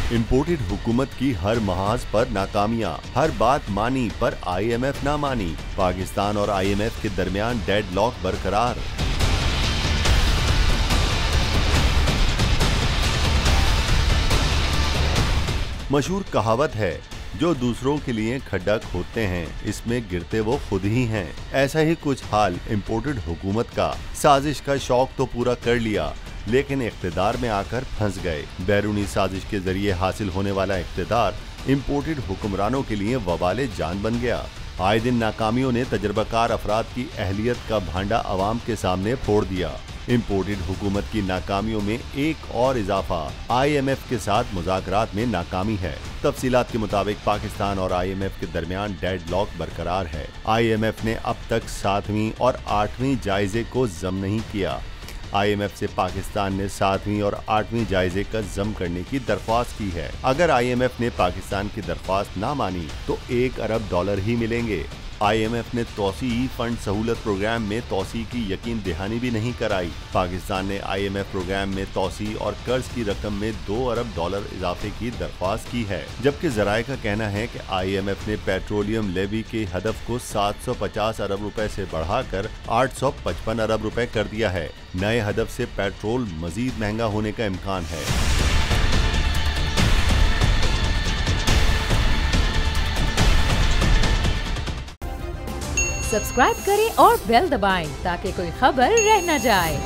Imported हुकूमत की हर महाज पर नाकामियां, हर बात मानी पर IMF ना मानी। पाकिस्तान और IMF के दरमियान डेडलॉक बरकरार। मशहूर कहावत है, जो दूसरों के लिए खड्डा खोदते हैं, इसमें गिरते वो खुद ही हैं। ऐसा ही कुछ हाल इंपोर्टेड हुकूमत का। साजिश का शौक तो पूरा कर लिया, लेकिन इख्तिदार में आकर फंस गए। बैरूनी साजिश के जरिए हासिल होने वाला इख्तिदार इंपोर्टेड हुक्मरानों के लिए वबाले जान बन गया। आए दिन नाकामियों ने तजर्बाकार अफराद की अहलियत का भांडा अवाम के सामने फोड़ दिया। इंपोर्टेड हुकूमत की नाकामियों में एक और इजाफा IMF के साथ मुज़ाकरात में नाकामी है। तफसीलात के मुताबिक पाकिस्तान और IMF के दरमियान डेडलॉक बरकरार है। IMF ने अब तक 7वीं और 8वीं जायजे को जम नहीं किया। IMF से पाकिस्तान ने 7वीं और 8वीं जायजे का जम करने की दरख्वास्त की है। अगर IMF ने पाकिस्तान की दरख्वास्त ना मानी तो $1 अरब ही मिलेंगे। IMF ने तौसीई फंड सहूलत प्रोग्राम में तौसी की यकीन दहानी भी नहीं कराई। पाकिस्तान ने IMF प्रोग्राम में तौसी और कर्ज की रकम में $2 अरब इजाफे की दरख्वास्त की है, जबकि जराये का कहना है कि IMF ने पेट्रोलियम लेवी के हदफ को 750 अरब रुपए से बढ़ाकर 855 अरब रुपए कर दिया है। नए हदफ से पेट्रोल मजीद महंगा होने का इम्कान है। सब्सक्राइब करें और बेल दबाएं ताकि कोई खबर रह न जाए।